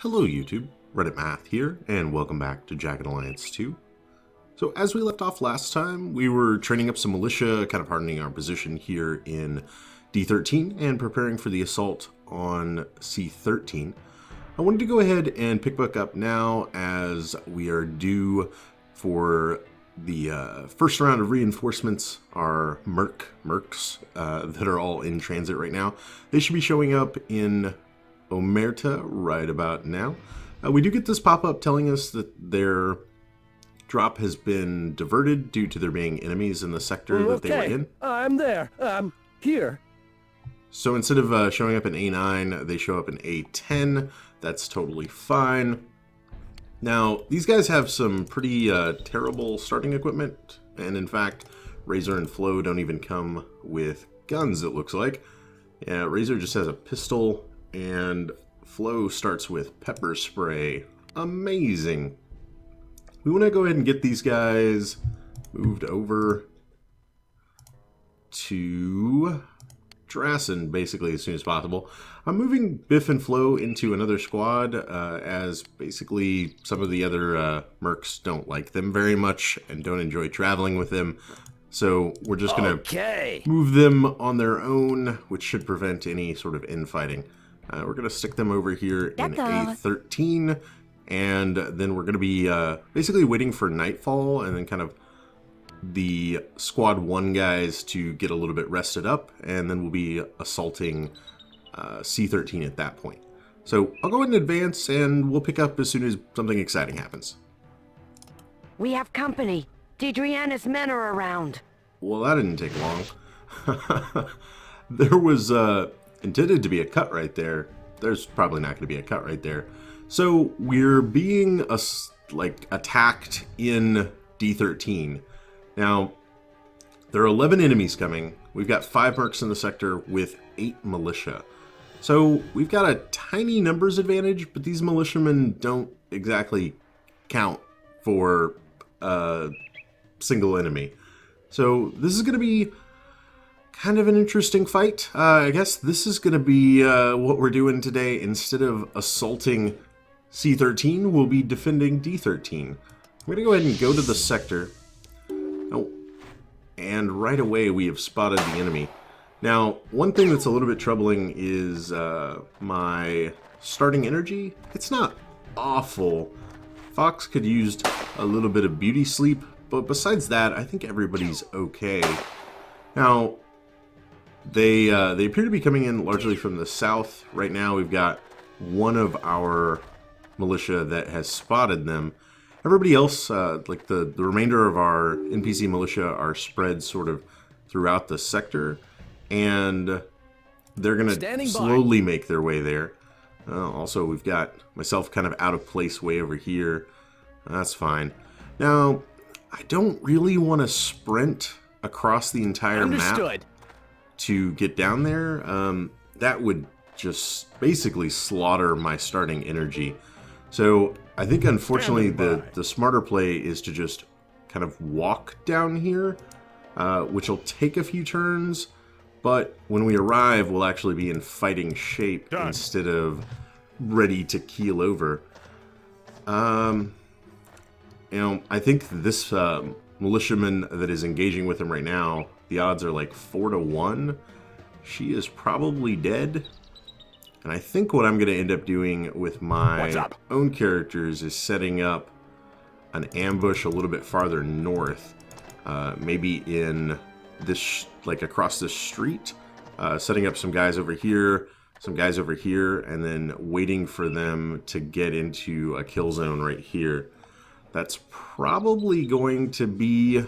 Hello YouTube, Reddit Math here, and welcome back to Jagged Alliance 2. So as we left off last time, we were training up some militia, kind of hardening our position here in D13 and preparing for the assault on C13. I wanted to go ahead and pick back up now as we are due for the first round of reinforcements. Our mercs that are all in transit right now. They should be showing up in Omerta right about now. We do get this pop-up telling us that their drop has been diverted due to there being enemies in the sector that they were in. I'm there. Here. So instead of showing up in A9, they show up in A10. That's totally fine. Now, these guys have some pretty terrible starting equipment, and in fact, Razor and Flo don't even come with guns, it looks like. Yeah, Razor just has a pistol, and Flo starts with pepper spray. Amazing. We want to go ahead and get these guys moved over to Drassen basically as soon as possible. I'm moving Biff and Flo into another squad as basically some of the other mercs don't like them very much and don't enjoy traveling with them. So we're just going to move them on their own, which should prevent any sort of infighting. We're going to stick them over here in A13, and then we're going to be basically waiting for nightfall, and then kind of the squad 1 guys to get a little bit rested up, and then we'll be assaulting C13 at that point. So I'll go ahead and advance, and we'll pick up as soon as something exciting happens. We have company. Deidranna's men are around. Well, that didn't take long. There was intended to be a cut right there. There's probably not going to be a cut right there. So we're being attacked in D13. Now, there are 11 enemies coming. We've got 5 mercs in the sector with 8 militia. So we've got a tiny numbers advantage, but these militiamen don't exactly count for a single enemy. So this is going to be kind of an interesting fight. I guess this is going to be what we're doing today. Instead of assaulting C13, we'll be defending D13. I'm going to go ahead and go to the sector. Oh, and right away we have spotted the enemy. Now, one thing that's a little bit troubling is my starting energy. It's not awful. Fox could use a little bit of beauty sleep, but besides that, I think everybody's okay. Now, they appear to be coming in largely from the south. Right now, we've got one of our militia that has spotted them. Everybody else, like the remainder of our NPC militia, are spread sort of throughout the sector, and they're going to slowly make their way there. Also, we've got myself kind of out of place way over here. That's fine. Now, I don't really want to sprint across the entire map to get down there. That would just basically slaughter my starting energy. So I think, unfortunately, the smarter play is to just kind of walk down here, which will take a few turns, but when we arrive, we'll actually be in fighting shape instead of ready to keel over. You know, I think this militiaman that is engaging with him right now, the odds are like 4 to 1. She is probably dead. And I think what I'm going to end up doing with my own characters is setting up an ambush a little bit farther north. Maybe in this, like across this street. Setting up some guys over here, some guys over here, and then waiting for them to get into a kill zone right here. That's probably going to be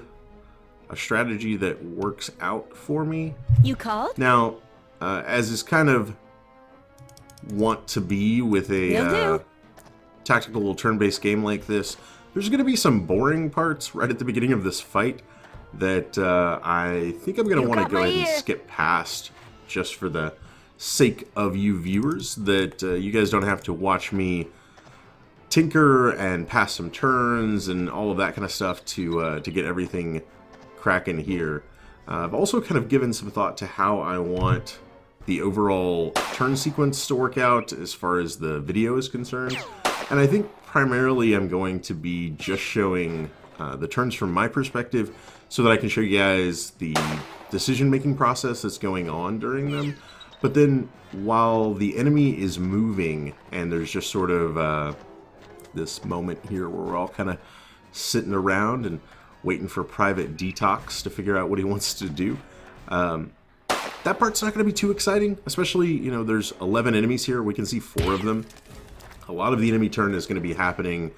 a strategy that works out for me. You called? Now, as is kind of want to be with a tactical turn-based game like this, there's going to be some boring parts right at the beginning of this fight that I think I'm going to want to go ahead and skip past just for the sake of you viewers, that you guys don't have to watch me tinker and pass some turns and all of that kind of stuff to get everything cracking here. I've also kind of given some thought to how I want the overall turn sequence to work out as far as the video is concerned. And I think primarily I'm going to be just showing the turns from my perspective so that I can show you guys the decision-making process that's going on during them. But then while the enemy is moving and there's just sort of this moment here where we're all kind of sitting around and waiting for Private Detox to figure out what he wants to do. That part's not going to be too exciting, especially, you know, there's 11 enemies here. We can see 4 of them. A lot of the enemy turn is going to be happening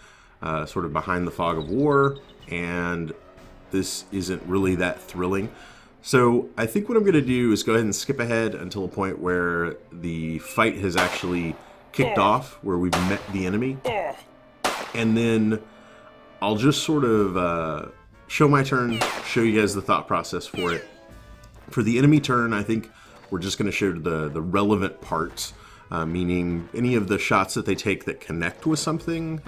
sort of behind the fog of war, and this isn't really that thrilling. So I think what I'm going to do is go ahead and skip ahead until a point where the fight has actually kicked off, where we've met the enemy. And then I'll just sort of show my turn, show you guys the thought process for it. For the enemy turn, I think we're just going to show the relevant parts, meaning any of the shots that they take that connect with something,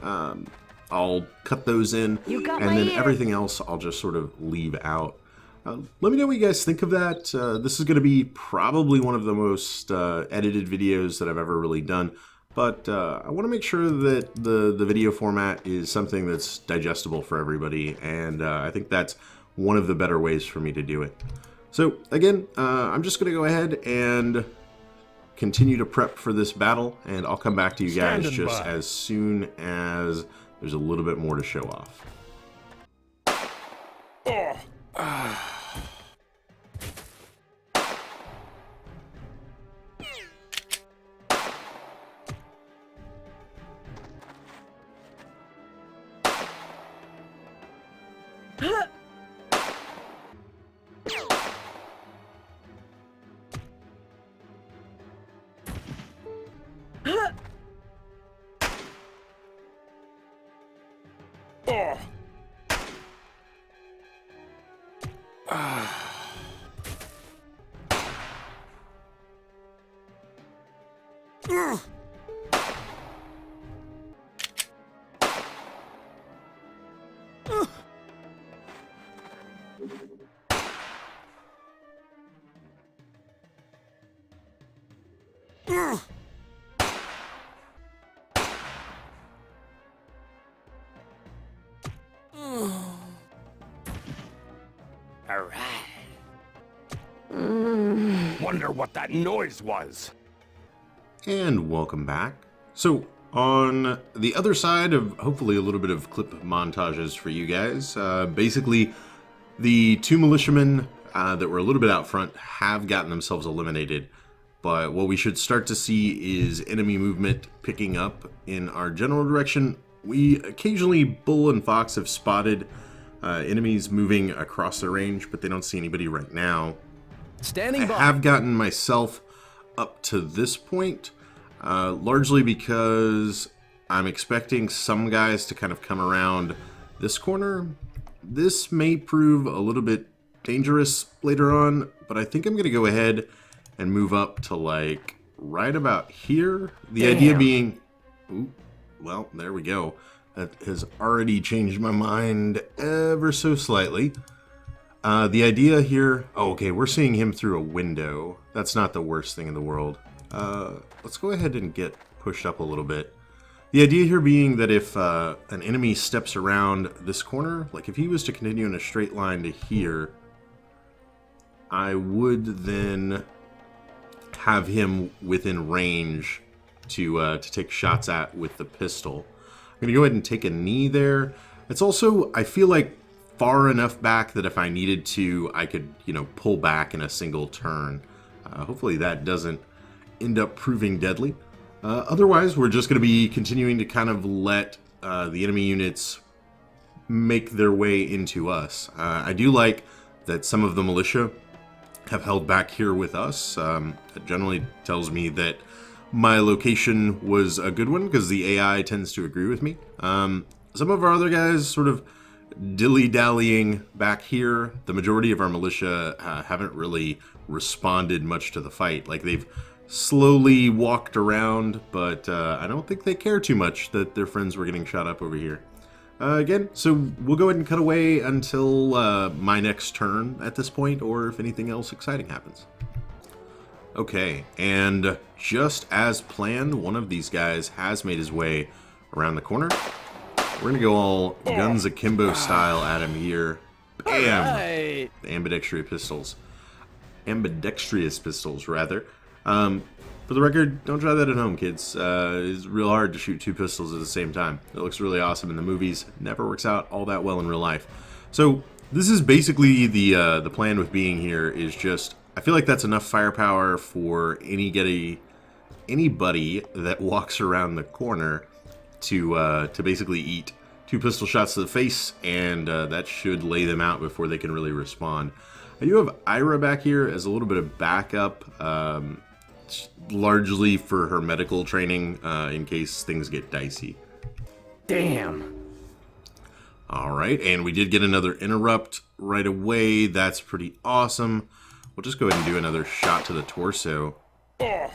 I'll cut those in, and then everything else I'll just sort of leave out. Let me know what you guys think of that. This is going to be probably one of the most edited videos that I've ever really done. But I want to make sure that the video format is something that's digestible for everybody, and I think that's one of the better ways for me to do it. So again, I'm just going to go ahead and continue to prep for this battle, and I'll come back to you guys just as soon as there's a little bit more to show off. All right. Wonder what that noise was. And welcome back. So on the other side of hopefully a little bit of clip montages for you guys, basically the 2 militiamen that were a little bit out front have gotten themselves eliminated. But what we should start to see is enemy movement picking up in our general direction. We occasionally, Bull and Fox, have spotted enemies moving across the range, but they don't see anybody right now. Standing by. I have gotten myself up to this point, largely because I'm expecting some guys to kind of come around this corner. This may prove a little bit dangerous later on, but I think I'm going to go ahead and move up to like right about here. The idea being, ooh, well, there we go. That has already changed my mind ever so slightly. The idea here, oh, okay, we're seeing him through a window. That's not the worst thing in the world. Let's go ahead and get pushed up a little bit. The idea here being that if an enemy steps around this corner, like if he was to continue in a straight line to here, I would then have him within range to take shots at with the pistol. I'm going to go ahead and take a knee there. It's also, I feel like, far enough back that if I needed to, I could, you know, pull back in a single turn. Hopefully that doesn't end up proving deadly. Otherwise, we're just going to be continuing to kind of let the enemy units make their way into us. I do like that some of the militia have held back here with us. It generally tells me that my location was a good one because the AI tends to agree with me. Some of our other guys sort of dilly-dallying back here. The majority of our militia haven't really responded much to the fight. Like, they've slowly walked around, but I don't think they care too much that their friends were getting shot up over here. Again, so we'll go ahead and cut away until my next turn at this point, or if anything else exciting happens. Okay, and just as planned, one of these guys has made his way around the corner. We're gonna go all guns akimbo style at him here. Bam! Right. The ambidextrous pistols, rather. For the record, don't try that at home, kids. It's real hard to shoot 2 pistols at the same time. It looks really awesome in the movies. Never works out all that well in real life. So this is basically the plan with being here. Is just I feel like that's enough firepower for anybody that walks around the corner to basically eat 2 pistol shots to the face, and that should lay them out before they can really respond. I do have Ira back here as a little bit of backup, largely for her medical training in case things get dicey. Damn. Alright, and we did get another interrupt right away. That's pretty awesome. We'll just go ahead and do another shot to the torso. Alright,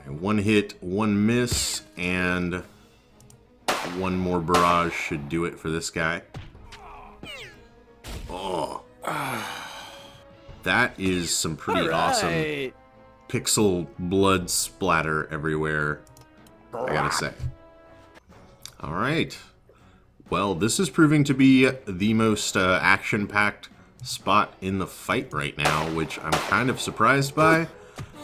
1 hit, 1 miss, and 1 more barrage should do it for this guy. Oh. That is some pretty awesome pixel blood splatter everywhere, I gotta say. Alright. Well, this is proving to be the most action-packed spot in the fight right now, which I'm kind of surprised by,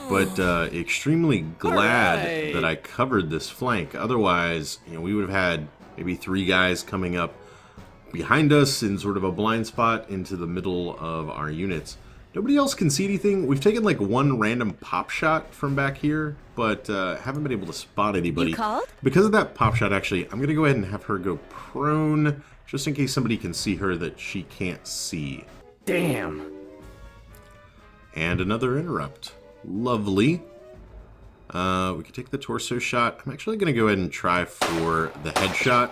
but extremely glad that I covered this flank. Otherwise, you know, we would have had maybe 3 guys coming up behind us in sort of a blind spot into the middle of our units. Nobody else can see anything. We've taken like 1 random pop shot from back here, but haven't been able to spot anybody. You called? Because of that pop shot, actually, I'm going to go ahead and have her go prone, just in case somebody can see her that she can't see. Damn. And another interrupt. Lovely. We could take the torso shot. I'm actually going to go ahead and try for the headshot.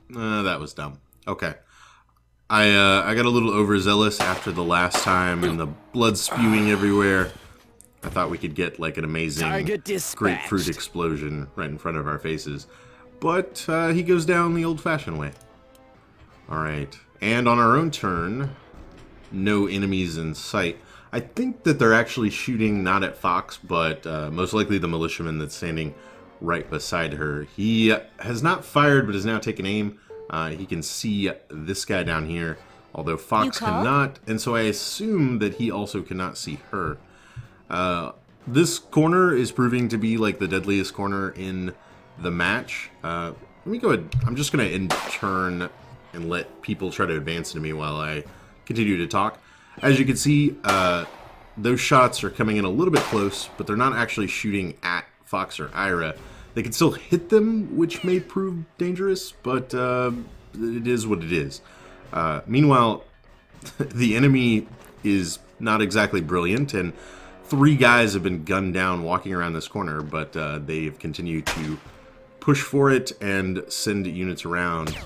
That was dumb. Okay. I got a little overzealous after the last time and the blood spewing everywhere. I thought we could get like an amazing grapefruit explosion right in front of our faces. But he goes down the old-fashioned way. Alright. And on our own turn, no enemies in sight. I think that they're actually shooting not at Fox, but most likely the militiaman that's standing right beside her. He has not fired, but has now taken aim. He can see this guy down here, although Fox cannot, and so I assume that he also cannot see her. This corner is proving to be like the deadliest corner in the match. Let me go ahead. I'm just going to turn and let people try to advance into me while I continue to talk. As you can see, those shots are coming in a little bit close, but they're not actually shooting at Fox or Ira. They can still hit them, which may prove dangerous, but it is what it is. Meanwhile, the enemy is not exactly brilliant, and 3 guys have been gunned down walking around this corner, but they've continued to push for it and send units around.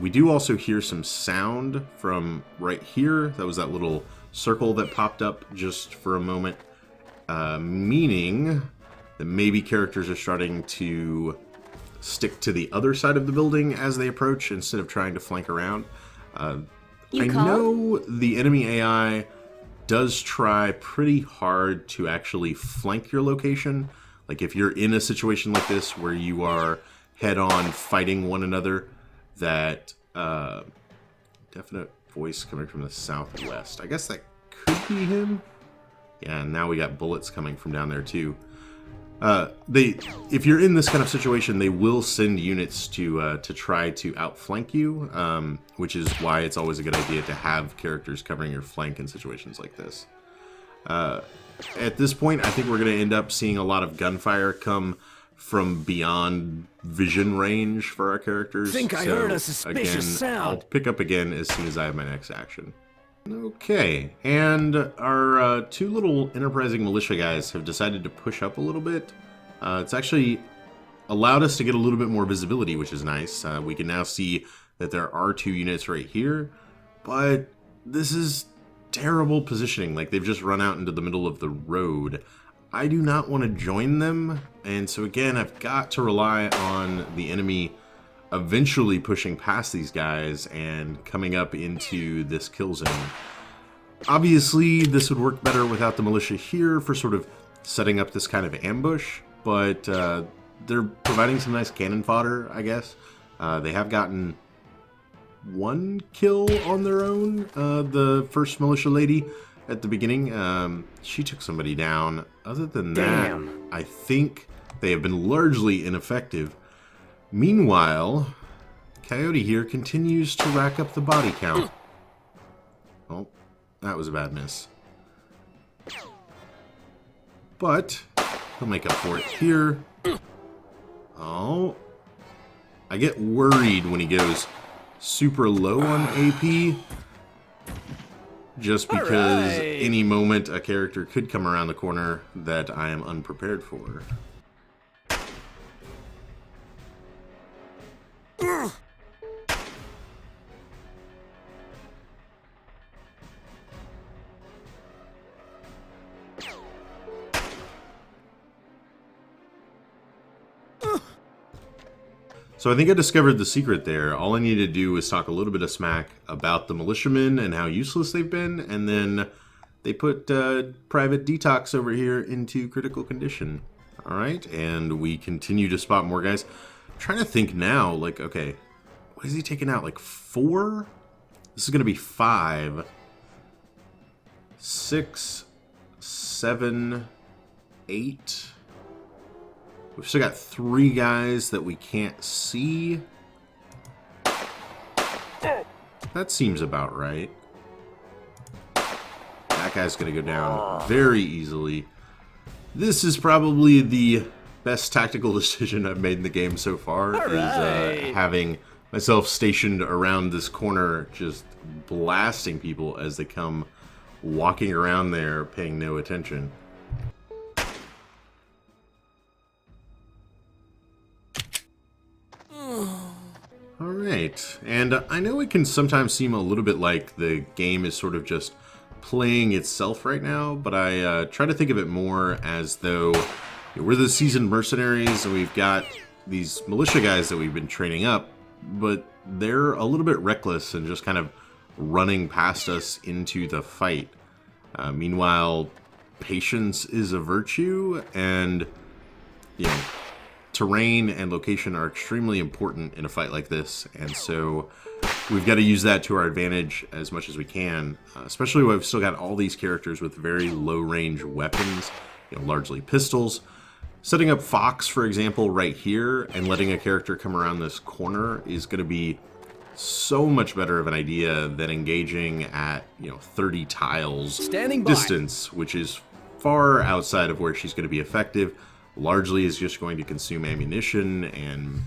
We do also hear some sound from right here. That was that little circle that popped up just for a moment, meaning that maybe characters are starting to stick to the other side of the building as they approach instead of trying to flank around. I know the enemy AI does try pretty hard to actually flank your location. Like if you're in a situation like this where you are head-on fighting one another, that definite voice coming from the southwest. I guess that could be him. Yeah, and now we got bullets coming from down there too. If you're in this kind of situation, they will send units to try to outflank you, which is why it's always a good idea to have characters covering your flank in situations like this. At this point, I think we're going to end up seeing a lot of gunfire come from beyond vision range for our characters. I heard a suspicious sound. I'll pick up again as soon as I have my next action. Okay, and our 2 little enterprising militia guys have decided to push up a little bit. It's actually allowed us to get a little bit more visibility, which is nice. We can now see that there are 2 units right here, but this is terrible positioning. Like, they've just run out into the middle of the road. I do not want to join them, and so again, I've got to rely on the enemy eventually pushing past these guys and coming up into this kill zone. Obviously, this would work better without the militia here for sort of setting up this kind of ambush, but they're providing some nice cannon fodder, I guess. They have gotten one kill on their own, the first militia lady at the beginning. She took somebody down. Other than that, I think they have been largely ineffective. Meanwhile, Coyote here continues to rack up the body count. Oh, that was a bad miss. But he'll make up for it here. Oh, I get worried when he goes super low on AP, just because any moment a character could come around the corner that I am unprepared for. So I think I discovered the secret there. All I needed to do was talk a little bit of smack about the militiamen and how useless they've been, and then they put Private Detox over here into critical condition. Alright, and we continue to spot more guys. I'm trying to think now, like, okay, what is he taking out? Like 4? This is going to be 5, 6, 7, 8... We've still got 3 guys that we can't see. That seems about right. That guy's going to go down very easily. This is probably the best tactical decision I've made in the game so far. Is having myself stationed around this corner, just blasting people as they come walking around there, paying no attention. Alright, and I know it can sometimes seem a little bit like the game is sort of just playing itself right now, but I try to think of it more as though we're the seasoned mercenaries and we've got these militia guys that we've been training up, but they're a little bit reckless and just kind of running past us into the fight. Meanwhile, patience is a virtue, and you know, terrain and location are extremely important in a fight like this, and so we've got to use that to our advantage as much as we can, especially when we've still got all these characters with very low range weapons, you know, largely pistols. Setting up Fox, for example, right here and letting a character come around this corner is going to be so much better of an idea than engaging at, you know, 30 tiles distance, which is far outside of where she's going to be effective. Largely is just going to consume ammunition and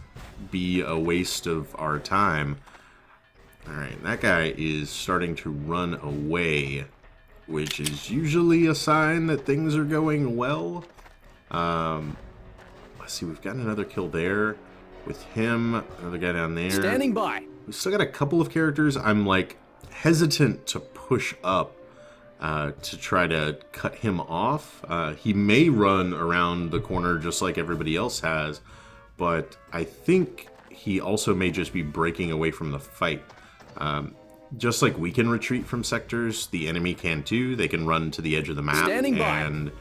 be a waste of our time. Alright, that guy is starting to run away, which is usually a sign that things are going well. Let's see, we've got another kill there with him, another guy down there. Standing by. We've still got a couple of characters I'm like hesitant to push up to try to cut him off. He may run around the corner just like everybody else has, but I think he also may just be breaking away from the fight. Just like we can retreat from sectors, the enemy can too. They can run to the edge of the map and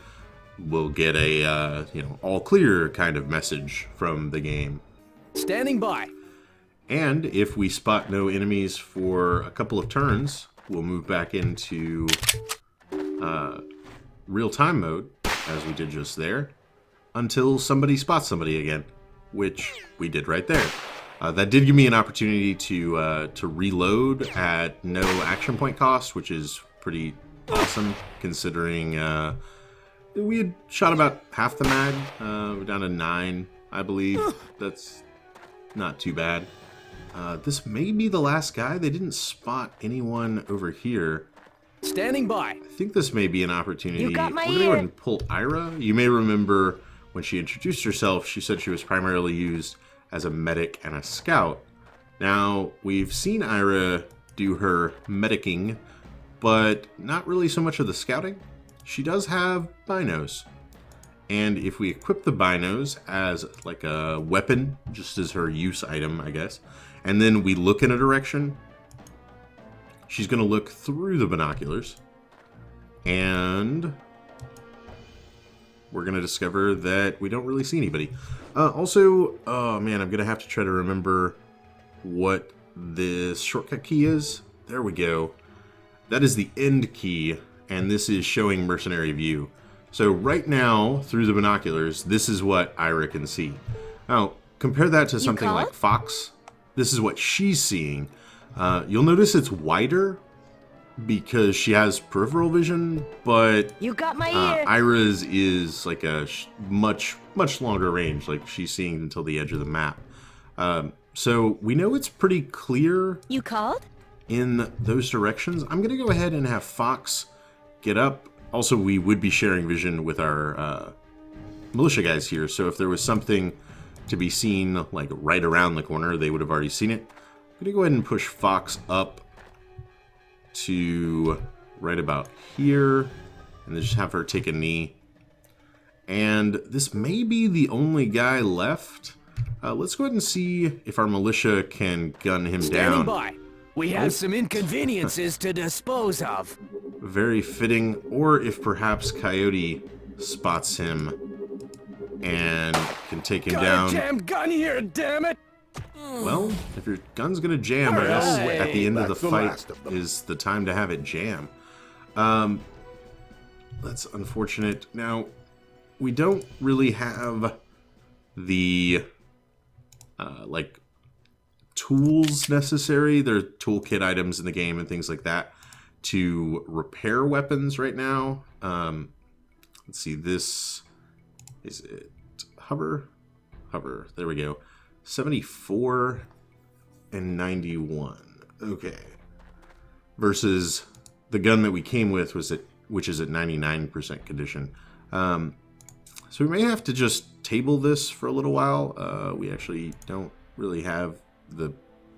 we'll get a you know, all clear kind of message from the game. Standing by. And if we spot no enemies for a couple of turns, we'll move back into real-time mode, as we did just there, until somebody spots somebody again, which we did right there. That did give me an opportunity to reload at no action point cost, which is pretty awesome, considering we had shot about half the mag. We're down to 9, I believe. That's not too bad. This may be the last guy. They didn't spot anyone over here. Standing by. I think this may be an opportunity. We're going to ear. go ahead and pull Ira. You may remember when she introduced herself, she said she was primarily used as a medic and a scout. Now, we've seen Ira do her medicing, but not really so much of the scouting. She does have binos. And if we equip the binos as like a weapon, just as her use item, I guess, and then we look in a direction, she's going to look through the binoculars, And we're going to discover that we don't really see anybody. Also, oh man, I'm going to have to try to remember what this shortcut key is. There we go. That is the end key, and this is showing mercenary view. So right now, through the binoculars, this is what Ira can see. Now, compare that to something like Fox. This is what she's seeing. You'll notice it's wider because she has peripheral vision, but You got my ear. Ira's is like a much longer range, like she's seeing until the edge of the map. So we know it's pretty clear. You called? In those directions. I'm going to go ahead and have Fox get up. Also, we would be sharing vision with our militia guys here, so if there was something to be seen like right around the corner, they would have already seen it. I'm going to go ahead and push Fox up to right about here, and then just have her take a knee. And this may be the only guy left. Let's go ahead and see if our militia can gun him Standing down. by. We have some inconveniences to dispose of. Very fitting. Or if perhaps Coyote spots him and can take him Got down. a jammed gun here, damn it! Well, if your gun's gonna jam, I guess Alright. at the end of the That's the fight last of them. is the time to have it jam. That's unfortunate. Now, we don't really have the like tools necessary. There are toolkit items in the game and things like that to repair weapons right now. Let's see, this is it. Hover. There we go. 74 and 91. Okay. Versus the gun that we came with which is at 99% condition. So we may have to just table this for a little while. We actually don't really have the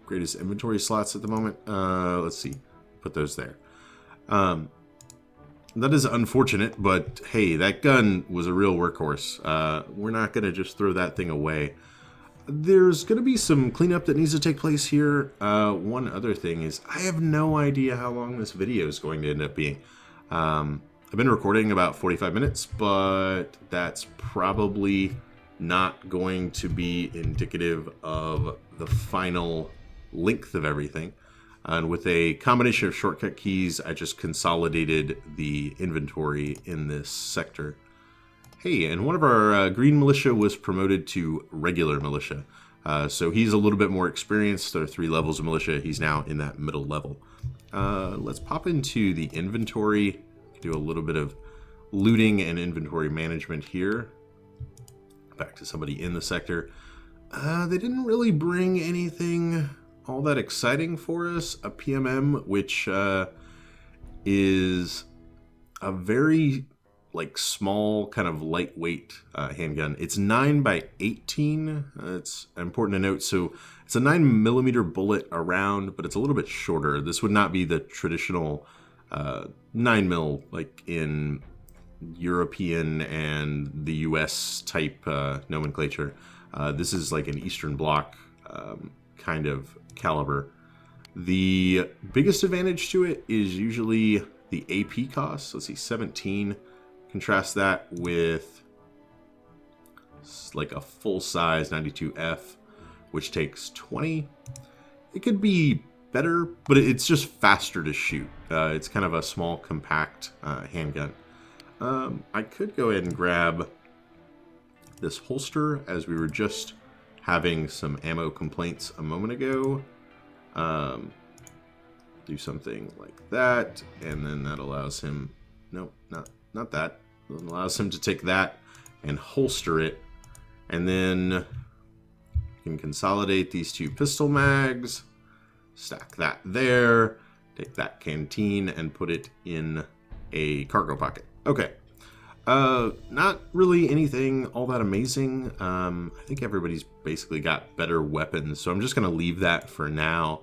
greatest inventory slots at the moment. Let's see. Put those there. That is unfortunate, but hey, that gun was a real workhorse. We're not going to just throw that thing away. There's going to be some cleanup that needs to take place here. One other thing is I have no idea how long this video is going to end up being. I've been recording about 45 minutes, but that's probably not going to be indicative of the final length of everything. And with a combination of shortcut keys, I just consolidated the inventory in this sector. Hey, and one of our green militia was promoted to regular militia. So he's a little bit more experienced. There are 3 levels of militia. He's now in that middle level. Let's pop into the inventory. Do a little bit of looting and inventory management here. Back to somebody in the sector. They didn't really bring anything all that exciting for us. A PMM, which is a very small kind of lightweight handgun. It's 9x18. It's important to note. So it's a 9mm bullet around, but it's a little bit shorter. This would not be the traditional 9mm like in European and the US type nomenclature. This is like an Eastern Bloc kind of caliber. The biggest advantage to it is usually the AP cost. Let's see, 17. Contrast that with like a full-size 92F, which takes 20. It could be better, but it's just faster to shoot. It's kind of a small, compact handgun. I could go ahead and grab this holster, as we were just having some ammo complaints a moment ago. Do something like that, and then that allows him... Nope, not that. It allows him to take that and holster it, and then you can consolidate these 2 pistol mags, stack that there, take that canteen and put it in a cargo pocket. Okay. Not really anything all that amazing. I think everybody's basically got better weapons, so I'm just going to leave that for now.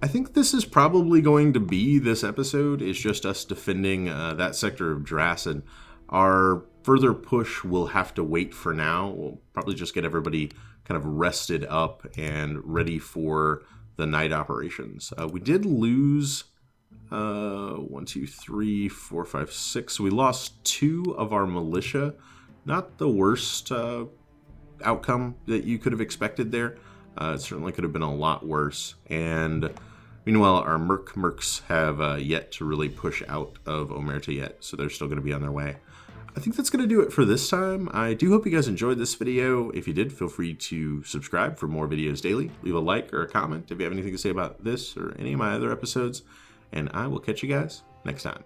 I think this is probably going to be this episode. It's just us defending that sector of Drassen. Our further push will have to wait for now. We'll probably just get everybody kind of rested up and ready for the night operations. We did lose 1, 2, 3, 4, 5, 6. We lost 2 of our militia. Not the worst outcome that you could have expected there. It certainly could have been a lot worse. And meanwhile, our mercs have yet to really push out of Omerta yet, so they're still going to be on their way. I think that's going to do it for this time. I do hope you guys enjoyed this video. If you did, feel free to subscribe for more videos daily. Leave a like or a comment if you have anything to say about this or any of my other episodes. And I will catch you guys next time.